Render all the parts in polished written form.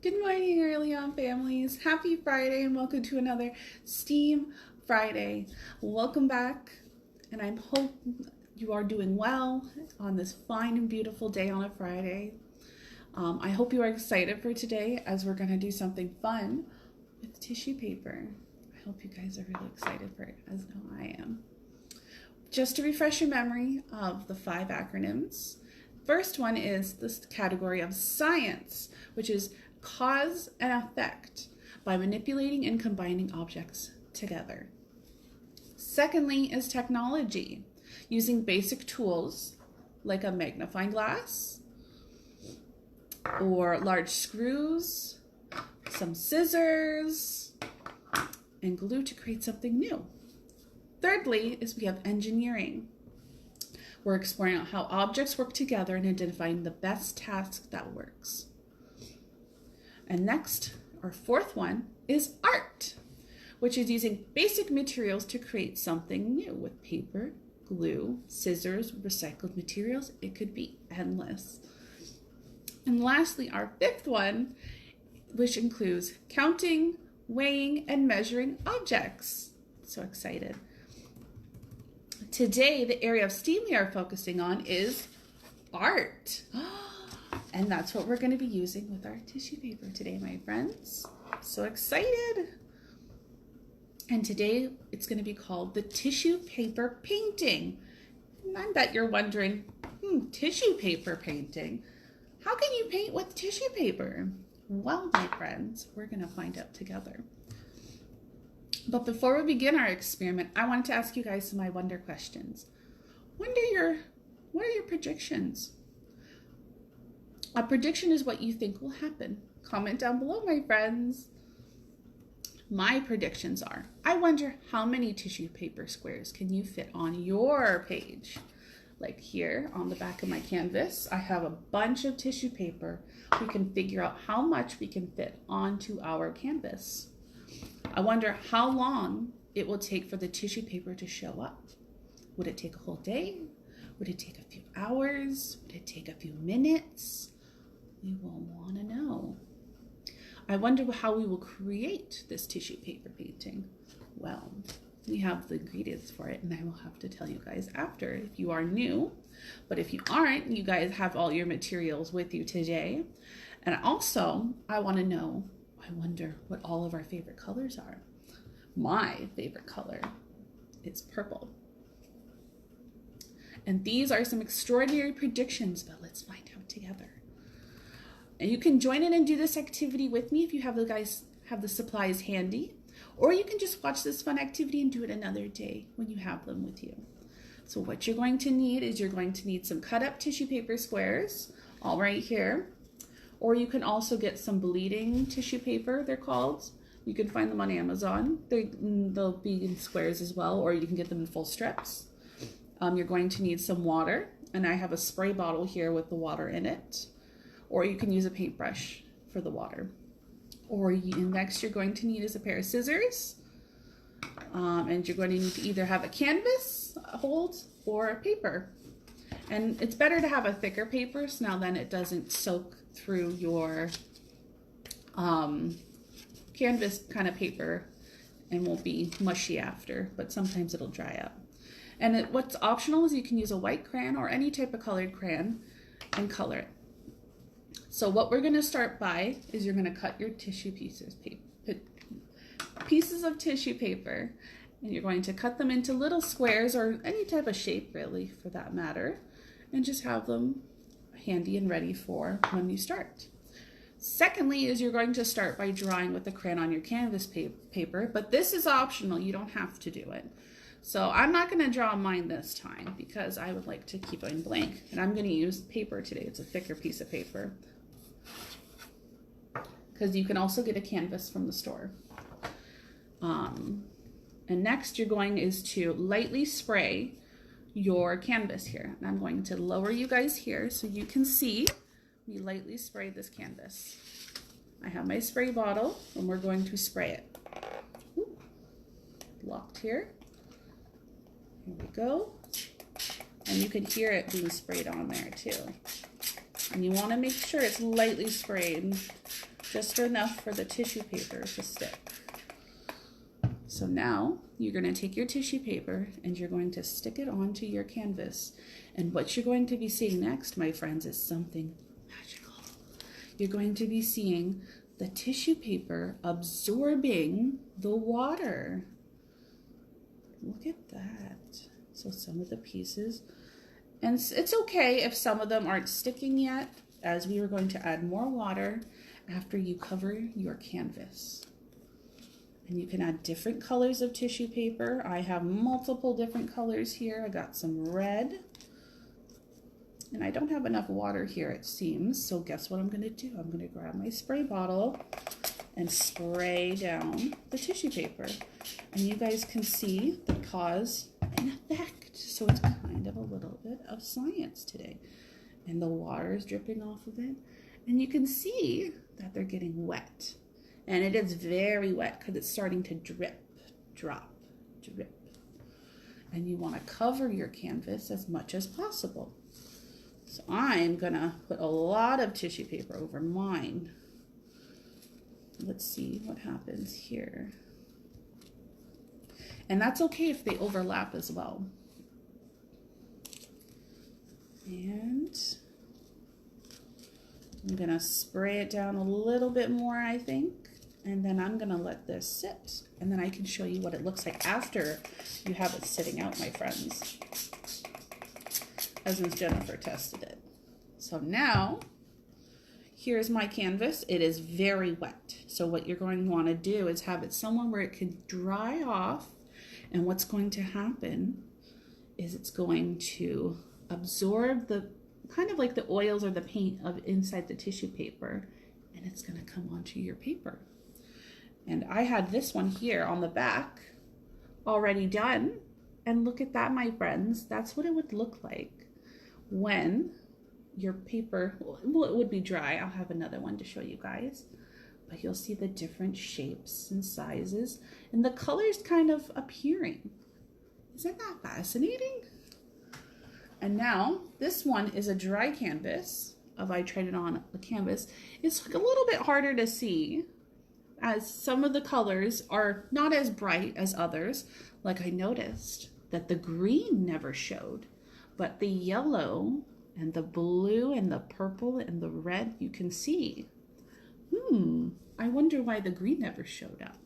Good morning, early on families. Happy Friday and welcome to another STEAM Friday. Welcome back, and I hope you are doing well on this fine and beautiful day on a Friday. I hope you are excited for today as we're going to do something fun with tissue paper. I hope you guys are really excited for it, as now I am. Just to refresh your memory of the 5 acronyms, first one is this category of science, which is cause and effect by manipulating and combining objects together. Secondly is technology, using basic tools like a magnifying glass or large screws, some scissors, and glue to create something new. Thirdly is we have engineering. We're exploring how objects work together and identifying the best task that works. And next, our fourth one is art, which is using basic materials to create something new with paper, glue, scissors, recycled materials. It could be endless. And lastly, our fifth one, which includes counting, weighing, and measuring objects. So excited. Today, the area of STEAM we are focusing on is art. And that's what we're going to be using with our tissue paper today, my friends. So excited. And today, it's going to be called the tissue paper painting. And I bet you're wondering, tissue paper painting? How can you paint with tissue paper? Well, my friends, we're going to find out together. But before we begin our experiment, I wanted to ask you guys some I wonder questions. What are your predictions? A prediction is what you think will happen. Comment down below, my friends. My predictions are, I wonder how many tissue paper squares can you fit on your page? Like here on the back of my canvas, I have a bunch of tissue paper. We can figure out how much we can fit onto our canvas. I wonder how long it will take for the tissue paper to show up. Would it take a whole day? Would it take a few hours? Would it take a few minutes? We will want to know. I wonder how we will create this tissue paper painting. Well, we have the ingredients for it, and I will have to tell you guys after if you are new. But if you aren't, you guys have all your materials with you today. And also, I want to know, I wonder what all of our favorite colors are. My favorite color is purple. And these are some extraordinary predictions, but let's find out together. And you can join in and do this activity with me if you have the supplies handy, or you can just watch this fun activity and do it another day when you have them with you. So what you're going to need is you're going to need some cut up tissue paper squares, all right here, or you can also get some bleeding tissue paper, they're called. You can find them on Amazon. They'll be in squares as well, or you can get them in full strips. You're going to need some water, and I have a spray bottle here with the water in it. Or you can use a paintbrush for the water. Or next you're going to need is a pair of scissors. And you're going to need to either have a canvas hold or a paper. And it's better to have a thicker paper, so now then it doesn't soak through your canvas kind of paper and won't be mushy after, but sometimes it'll dry up. And what's optional is you can use a white crayon or any type of colored crayon and color it. So what we're going to start by is you're going to cut your tissue pieces of tissue paper, and you're going to cut them into little squares or any type of shape really for that matter, and just have them handy and ready for when you start. Secondly is you're going to start by drawing with a crayon on your canvas paper, but this is optional. You don't have to do it. So I'm not going to draw mine this time because I would like to keep it blank, and I'm going to use paper today. It's a thicker piece of paper, because you can also get a canvas from the store. And next you're going is to lightly spray your canvas here. And I'm going to lower you guys here so you can see me lightly spray this canvas. I have my spray bottle and we're going to spray it. Ooh, locked here. Here we go. And you can hear it being sprayed on there too. And you want to make sure it's lightly sprayed, just enough for the tissue paper to stick. So now you're going to take your tissue paper and you're going to stick it onto your canvas. And what you're going to be seeing next, my friends, is something magical. You're going to be seeing the tissue paper absorbing the water. Look at that. So some of the pieces, and it's okay if some of them aren't sticking yet, as we are going to add more water after you cover your canvas. And you can add different colors of tissue paper. I have multiple different colors here. I got some red. And I don't have enough water here, it seems. So guess what I'm going to do? I'm going to grab my spray bottle and spray down the tissue paper. And you guys can see the cause and effect. So it's kind of a little bit of science today. And the water is dripping off of it. And you can see that they're getting wet. And it is very wet because it's starting to drip, drop, drip. And you want to cover your canvas as much as possible. So I'm going to put a lot of tissue paper over mine. Let's see what happens here. And that's okay if they overlap as well. And I'm going to spray it down a little bit more, I think. And then I'm going to let this sit. And then I can show you what it looks like after you have it sitting out, my friends. As Ms. Jennifer tested it. So now, here's my canvas. It is very wet. So what you're going to want to do is have it somewhere where it can dry off. And what's going to happen is it's going to absorb the kind of like the oils or the paint of inside the tissue paper. And it's going to come onto your paper. And I had this one here on the back already done. And look at that, my friends. That's what it would look like when your paper, well, it would be dry. I'll have another one to show you guys. But you'll see the different shapes and sizes and the colors kind of appearing. Isn't that fascinating? And now this one is a dry canvas. If I tried it on a canvas, it's a little bit harder to see as some of the colors are not as bright as others. Like I noticed that the green never showed, but the yellow and the blue and the purple and the red you can see. I wonder why the green never showed up.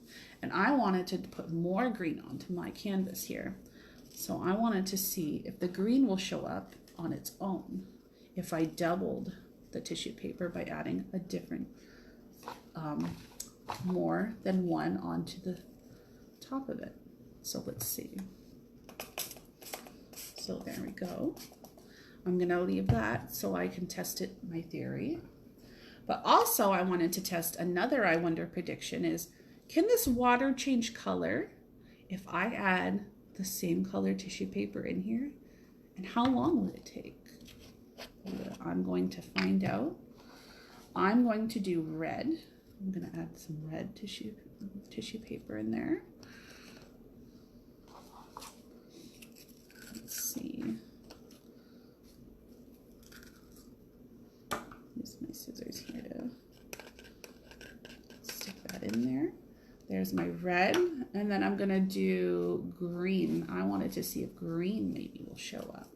And I wanted to put more green onto my canvas here. So I wanted to see if the green will show up on its own if I doubled the tissue paper by adding a different, more than one onto the top of it. So let's see. So there we go. I'm going to leave that so I can test it, my theory. But also I wanted to test another I wonder prediction is, can this water change color if I add the same color tissue paper in here? And how long will it take? I'm going to find out. I'm going to do red. I'm going to add some red tissue paper in there. Let's see. Use my scissors here to stick that in there. There's my red, and then I'm going to do green. I wanted to see if green maybe will show up.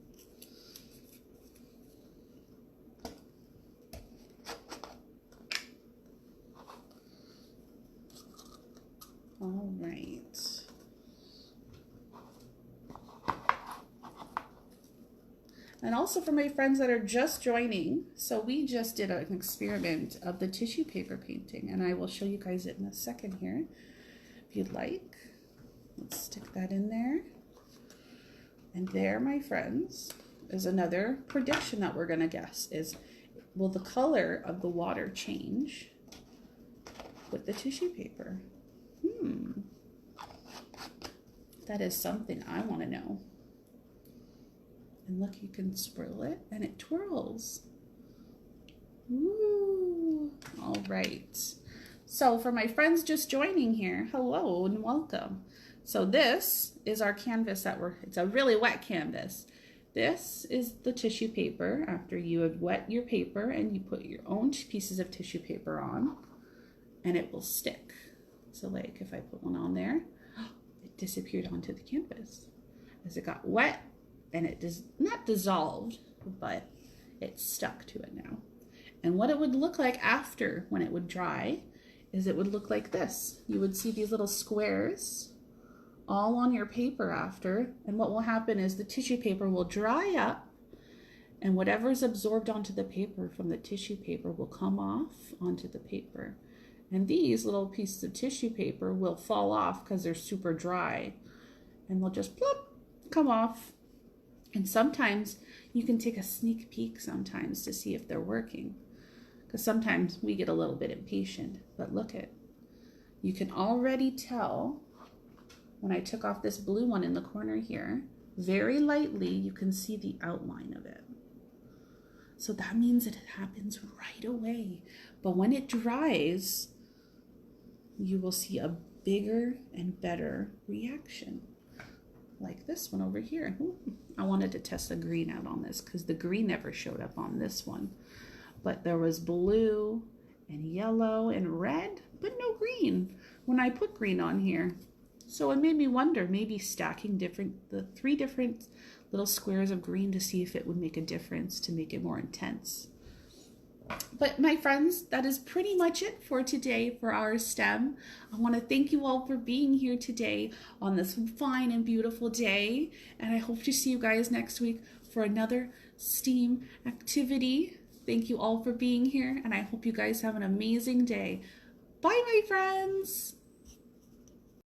All right. And also for my friends that are just joining, so we just did an experiment of the tissue paper painting, and I will show you guys it in a second here, if you'd like. Let's stick that in there. And there, my friends, is another prediction that we're gonna guess is, will the color of the water change with the tissue paper? That is something I want to know. And look, you can swirl it and it twirls. Ooh. All right. So for my friends just joining here, hello and welcome. So this is our canvas it's a really wet canvas. This is the tissue paper after you have wet your paper and you put your own pieces of tissue paper on. and it will stick. So like if I put one on there, it disappeared onto the canvas. As it got wet, and it does not dissolved, but it stuck to it now. And what it would look like after, when it would dry, is it would look like this. You would see these little squares all on your paper after, and what will happen is the tissue paper will dry up, and whatever is absorbed onto the paper from the tissue paper will come off onto the paper. And these little pieces of tissue paper will fall off because they're super dry, and they'll just plop, come off. And sometimes you can take a sneak peek sometimes to see if they're working, because sometimes we get a little bit impatient. But look at, you can already tell when I took off this blue one in the corner here, very lightly you can see the outline of it. So that means that it happens right away. But when it dries, you will see a bigger and better reaction. Like this one over here. Ooh, I wanted to test the green out on this because the green never showed up on this one. But there was blue and yellow and red, but no green when I put green on here. So it made me wonder, maybe stacking the 3 different little squares of green to see if it would make a difference to make it more intense. But my friends, that is pretty much it for today for our STEM. I want to thank you all for being here today on this fine and beautiful day. And I hope to see you guys next week for another STEAM activity. Thank you all for being here, and I hope you guys have an amazing day. Bye, my friends.